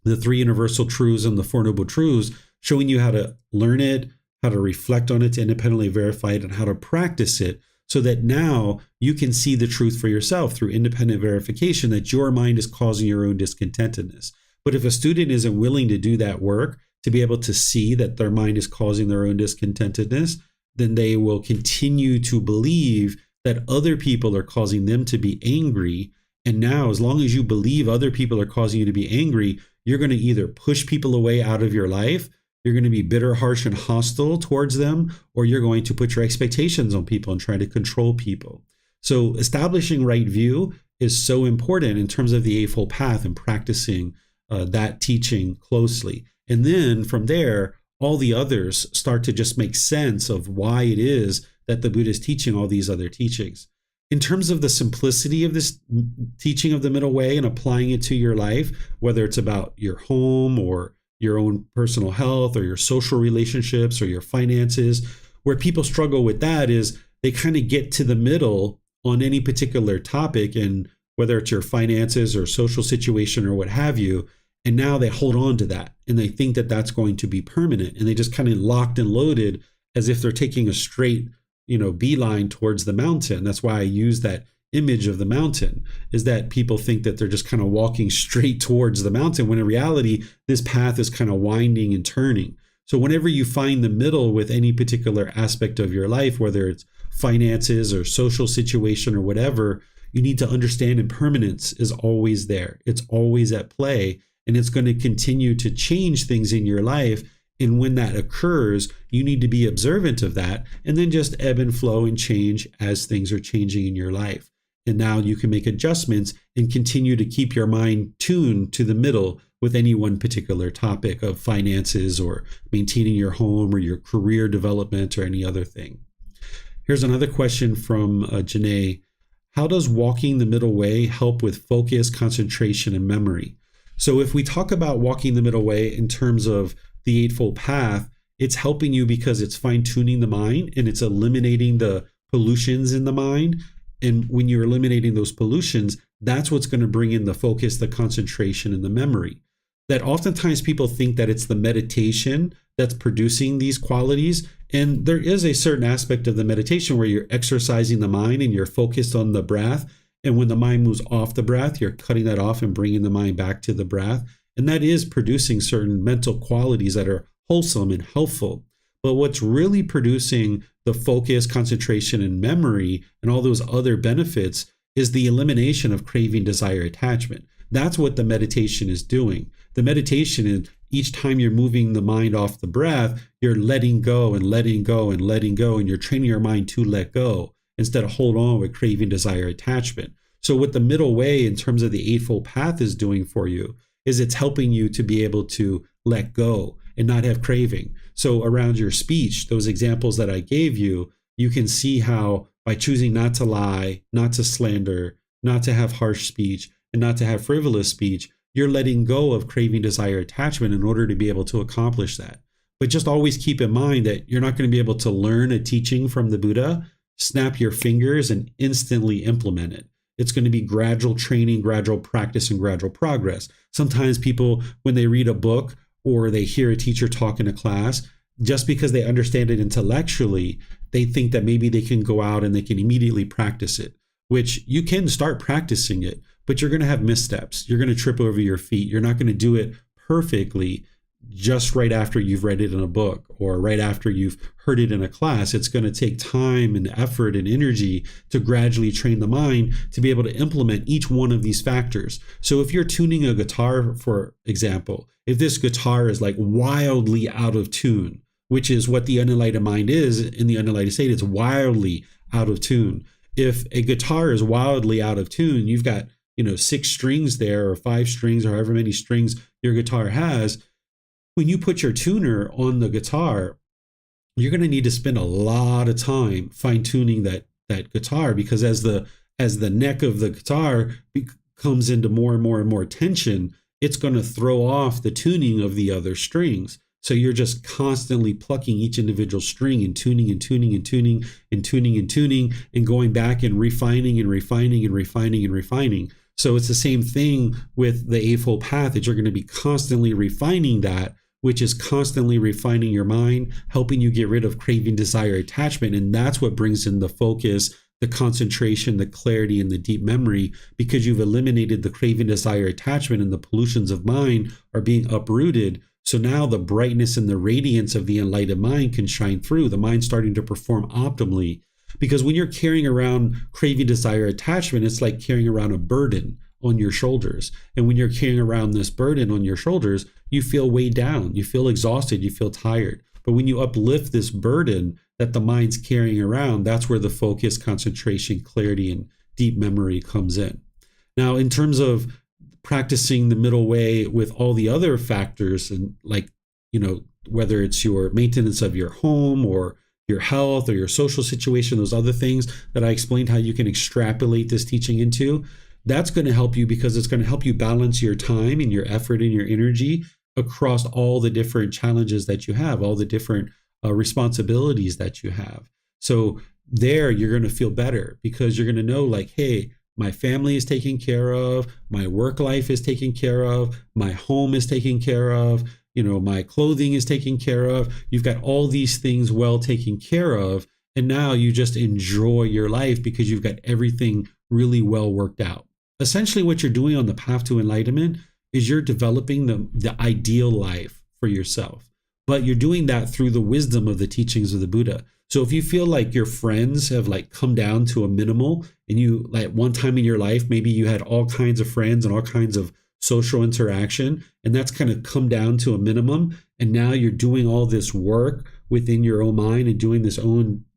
the 3 universal truths and the 4 noble truths, showing you how to learn it, how to reflect on it, to independently verify it, and how to practice it, so that now you can see the truth for yourself through independent verification that your mind is causing your own discontentedness. But if a student isn't willing to do that work, to be able to see that their mind is causing their own discontentedness, then they will continue to believe that other people are causing them to be angry. And now, as long as you believe other people are causing you to be angry, you're going to either push people away out of your life, you're going to be bitter, harsh, and hostile towards them, or you're going to put your expectations on people and try to control people. So establishing right view is so important in terms of the Eightfold Path and practicing that teaching closely. And then from there, all the others start to just make sense of why it is that the Buddha is teaching all these other teachings. In terms of the simplicity of this teaching of the middle way and applying it to your life, whether it's about your home or your own personal health or your social relationships or your finances, where people struggle with that is they kind of get to the middle on any particular topic, and whether it's your finances or social situation or what have you, and now they hold on to that and they think that that's going to be permanent, and they just kind of locked and loaded as if they're taking a straight, beeline towards the mountain. That's why I use that image of the mountain, is that people think that they're just kind of walking straight towards the mountain, when in reality, this path is kind of winding and turning. So whenever you find the middle with any particular aspect of your life, whether it's finances or social situation or whatever, you need to understand impermanence is always there. It's always at play, and it's going to continue to change things in your life. And when that occurs, you need to be observant of that and then just ebb and flow and change as things are changing in your life. And now you can make adjustments and continue to keep your mind tuned to the middle with any one particular topic of finances or maintaining your home or your career development or any other thing. Here's another question from Janae. How does walking the middle way help with focus, concentration, and memory? So if we talk about walking the middle way in terms of the Eightfold Path, it's helping you because it's fine-tuning the mind and it's eliminating the pollutions in the mind. And when you're eliminating those pollutions, that's what's going to bring in the focus, the concentration, and the memory. That oftentimes people think that it's the meditation that's producing these qualities. And there is a certain aspect of the meditation where you're exercising the mind and you're focused on the breath. And when the mind moves off the breath, you're cutting that off and bringing the mind back to the breath. And that is producing certain mental qualities that are wholesome and helpful. But what's really producing the focus, concentration, and memory and all those other benefits is the elimination of craving, desire, attachment. That's what the meditation is doing. The meditation is each time you're moving the mind off the breath, you're letting go and letting go and letting go, and you're training your mind to let go instead of hold on with craving, desire, attachment. So what the middle way in terms of the Eightfold Path is doing for you is it's helping you to be able to let go and not have craving. So around your speech, those examples that I gave you, you can see how by choosing not to lie, not to slander, not to have harsh speech, and not to have frivolous speech, you're letting go of craving, desire, attachment in order to be able to accomplish that. But just always keep in mind that you're not going to be able to learn a teaching from the Buddha, snap your fingers, and instantly implement it. It's going to be gradual training, gradual practice, and gradual progress. Sometimes people, when they read a book or they hear a teacher talk in a class, just because they understand it intellectually, they think that maybe they can go out and they can immediately practice it, which you can start practicing it, but you're going to have missteps. You're going to trip over your feet. You're not going to do it perfectly just right after you've read it in a book or right after you've heard it in a class. It's going to take time and effort and energy to gradually train the mind to be able to implement each one of these factors. So if you're tuning a guitar, for example, if this guitar is like wildly out of tune, which is what the unenlightened mind is in the unenlightened state, it's wildly out of tune. If a guitar is wildly out of tune, you've got 6 strings there or 5 strings or however many strings your guitar has. When you put your tuner on the guitar, you're going to need to spend a lot of time fine-tuning that guitar, because as the neck of the guitar comes into more and more and more tension, it's going to throw off the tuning of the other strings. So you're just constantly plucking each individual string and tuning and tuning and tuning and tuning and tuning and going back and refining and refining and refining and refining. So it's the same thing with the Eightfold Path, that you're going to be constantly refining that, which is constantly refining your mind, helping you get rid of craving, desire, attachment. And that's what brings in the focus, the concentration, the clarity, and the deep memory, because you've eliminated the craving, desire, attachment, and the pollutions of mind are being uprooted. So now the brightness and the radiance of the enlightened mind can shine through. The mind's starting to perform optimally. Because when you're carrying around craving, desire, attachment, it's like carrying around a burden on your shoulders. And when you're carrying around this burden on your shoulders, you feel weighed down, you feel exhausted, you feel tired. But when you uplift this burden that the mind's carrying around, that's where the focus, concentration, clarity, and deep memory comes in. Now, in terms of practicing the middle way with all the other factors, and whether it's your maintenance of your home or your health or your social situation, those other things that I explained how you can extrapolate this teaching into, that's going to help you, because it's going to help you balance your time and your effort and your energy across all the different challenges that you have, all the different responsibilities that you have. So there you're going to feel better, because you're going to know, like, hey, my family is taken care of, my work life is taken care of, my home is taken care of, my clothing is taken care of. You've got all these things well taken care of, And now you just enjoy your life because you've got everything really well worked out. Essentially, what you're doing on the path to enlightenment is you're developing the ideal life for yourself. But you're doing that through the wisdom of the teachings of the Buddha. So if you feel like your friends have like come down to a minimal, and you like one time in your life, maybe you had all kinds of friends and all kinds of social interaction, and that's kind of come down to a minimum, and now you're doing all this work within your own mind and doing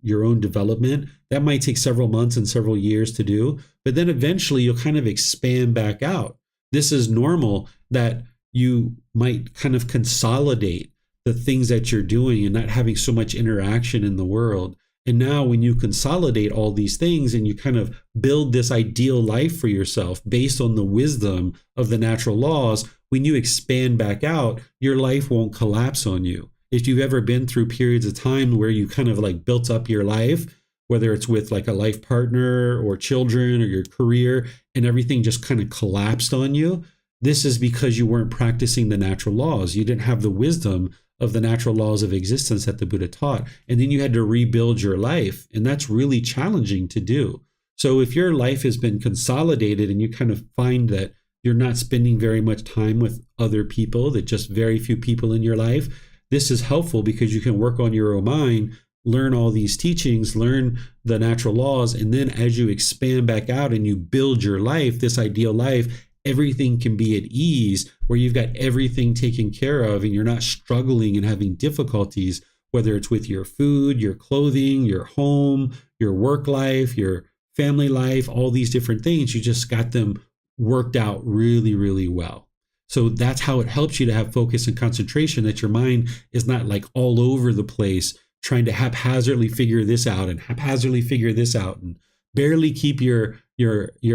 your own development, that might take several months and several years to do, but then eventually you'll kind of expand back out. This is normal, that you might kind of consolidate the things that you're doing and not having so much interaction in the world. And now when you consolidate all these things and you kind of build this ideal life for yourself based on the wisdom of the natural laws, when you expand back out, your life won't collapse on you. If you've ever been through periods of time where you kind of like built up your life, whether it's with like a life partner or children or your career, and everything just kind of collapsed on you, this is because you weren't practicing the natural laws. You didn't have the wisdom of the natural laws of existence that the Buddha taught. And then you had to rebuild your life. And that's really challenging to do. So if your life has been consolidated and you kind of find that you're not spending very much time with other people, that just very few people in your life, this is helpful because you can work on your own mind, learn all these teachings, learn the natural laws. And then as you expand back out and you build your life, this ideal life, everything can be at ease, where you've got everything taken care of and you're not struggling and having difficulties, whether it's with your food, your clothing, your home, your work life, your family life, all these different things. You just got them worked out really, really well. So that's how it helps you to have focus and concentration, that your mind is not like all over the place trying to haphazardly figure this out and haphazardly figure this out and barely keep your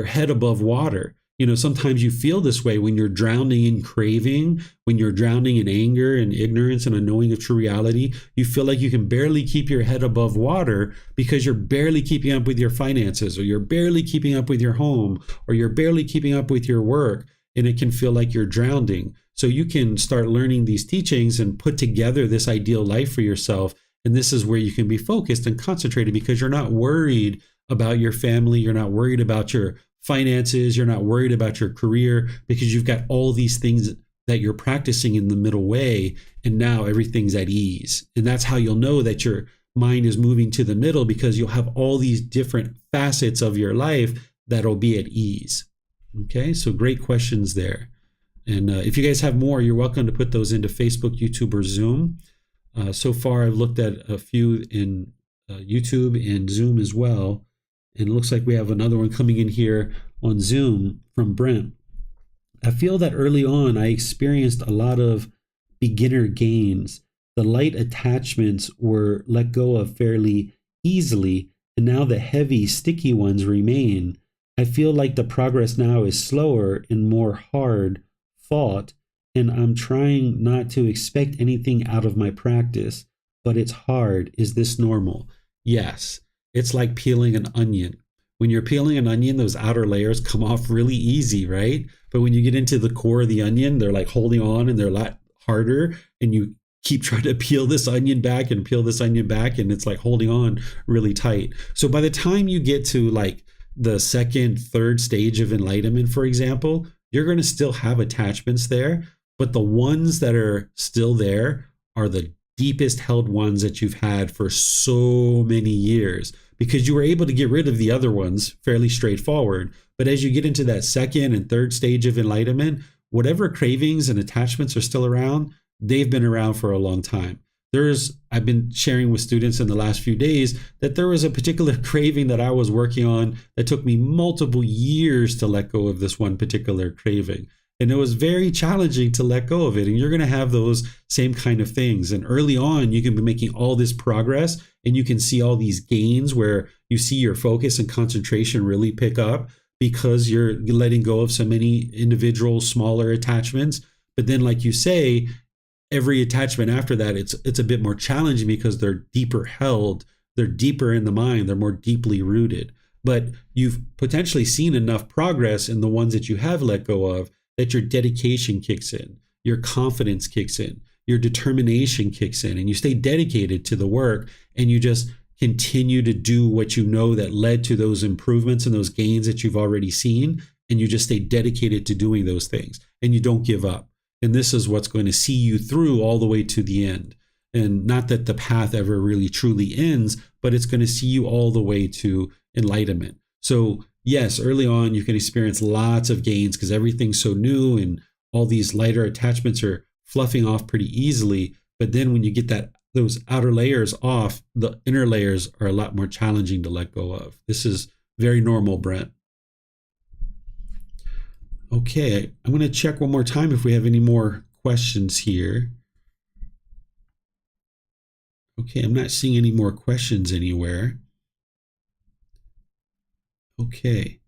head above water. You know, sometimes you feel this way when you're drowning in craving, when you're drowning in anger and ignorance and unknowing of true reality. You feel like you can barely keep your head above water because you're barely keeping up with your finances, or you're barely keeping up with your home, or you're barely keeping up with your work, and it can feel like you're drowning. So you can start learning these teachings and put together this ideal life for yourself. And this is where you can be focused and concentrated because you're not worried about your family. You're not worried about your finances. You're not worried about your career because you've got all these things that you're practicing in the middle way. And now everything's at ease. And that's how you'll know that your mind is moving to the middle, because you'll have all these different facets of your life that'll be at ease. Okay, so great questions there. And if you guys have more, you're welcome to put those into Facebook, YouTube, or Zoom. So far, I've looked at a few in YouTube and Zoom as well. And it looks like we have another one coming in here on Zoom from Brent. I feel that early on, I experienced a lot of beginner gains. The light attachments were let go of fairly easily, and now the heavy, sticky ones remain. I feel like the progress now is slower and more hard fought, and I'm trying not to expect anything out of my practice, but it's hard. Is this normal? Yes. It's like peeling an onion. When you're peeling an onion, those outer layers come off really easy, right? But when you get into the core of the onion, they're like holding on and they're a lot harder. And you keep trying to peel this onion back and peel this onion back, and it's like holding on really tight. So by the time you get to like the second, third stage of enlightenment, for example, you're going to still have attachments there. But the ones that are still there are the deepest held ones that you've had for so many years, because you were able to get rid of the other ones fairly straightforward. But as you get into that second and third stage of enlightenment, whatever cravings and attachments are still around, they've been around for a long time. I've been sharing with students in the last few days that there was a particular craving that I was working on that took me multiple years to let go of this one particular craving. And it was very challenging to let go of it. And you're going to have those same kind of things. And early on, you can be making all this progress and you can see all these gains where you see your focus and concentration really pick up because you're letting go of so many individual smaller attachments. But then, like you say, every attachment after that, it's a bit more challenging because they're deeper held, they're deeper in the mind, they're more deeply rooted. But you've potentially seen enough progress in the ones that you have let go of that your dedication kicks in, your confidence kicks in, your determination kicks in, and you stay dedicated to the work, and you just continue to do what you know that led to those improvements and those gains that you've already seen, and you just stay dedicated to doing those things and you don't give up. And this is what's going to see you through all the way to the end. And not that the path ever really truly ends, but it's going to see you all the way to enlightenment. So yes, early on you can experience lots of gains because everything's so new and all these lighter attachments are fluffing off pretty easily. But then when you get those outer layers off, the inner layers are a lot more challenging to let go of. This is very normal, Brent. Okay, I'm going to check one more time if we have any more questions here. Okay, I'm not seeing any more questions anywhere. Okay,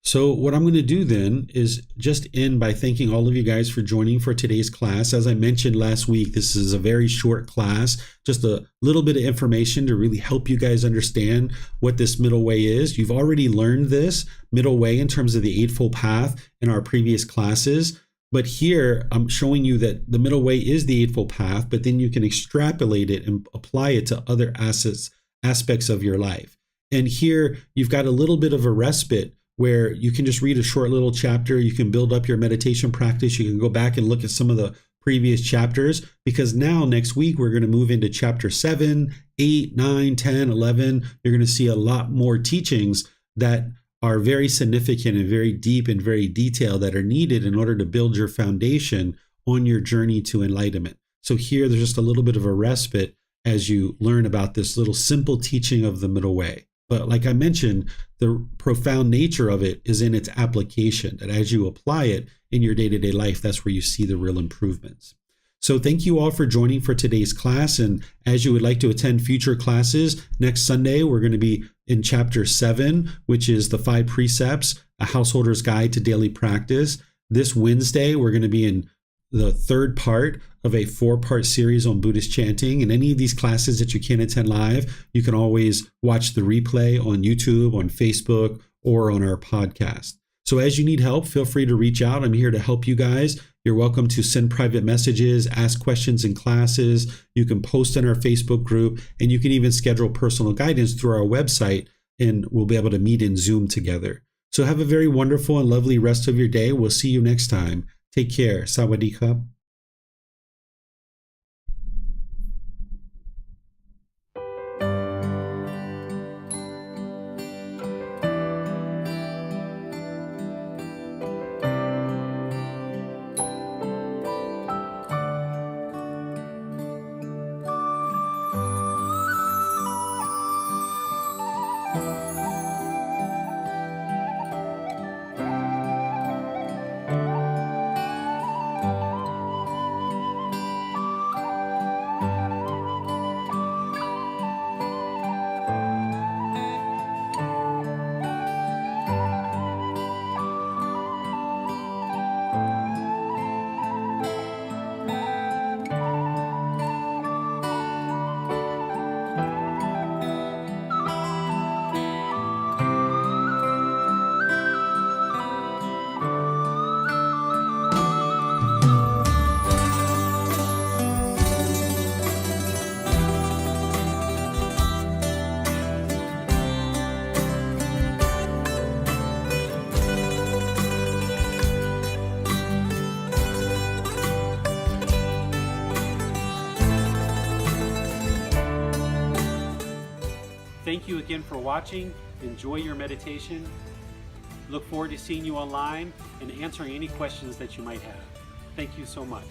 so what I'm going to do then is just end by thanking all of you guys for joining for today's class. As I mentioned last week, this is a very short class, just a little bit of information to really help you guys understand what this middle way is. You've already learned this middle way in terms of the Eightfold Path in our previous classes. But here I'm showing you that the middle way is the Eightfold Path, but then you can extrapolate it and apply it to other aspects of your life. And here you've got a little bit of a respite where you can just read a short little chapter. You can build up your meditation practice. You can go back and look at some of the previous chapters, because now next week we're going to move into chapter 7, 8, 9, 10, 11. You're going to see a lot more teachings that are very significant and very deep and very detailed that are needed in order to build your foundation on your journey to enlightenment. So here there's just a little bit of a respite as you learn about this little simple teaching of the middle way. But like I mentioned, the profound nature of it is in its application, that as you apply it in your day-to-day life, that's where you see the real improvements. So thank you all for joining for today's class. And as you would like to attend future classes, next Sunday, we're going to be in chapter 7, which is the 5 precepts, a householder's guide to daily practice. This Wednesday, we're going to be in the 3rd part of a 4-part series on Buddhist chanting. And any of these classes that you can't attend live, you can always watch the replay on YouTube, on Facebook, or on our podcast. So as you need help, feel free to reach out. I'm here to help you guys. You're welcome to send private messages, ask questions in classes. You can post in our Facebook group, and you can even schedule personal guidance through our website, and we'll be able to meet in Zoom together. So have a very wonderful and lovely rest of your day. We'll see you next time. Take care. Sawadee krap. Thank you again for watching. Enjoy your meditation. Look forward to seeing you online and answering any questions that you might have. Thank you so much.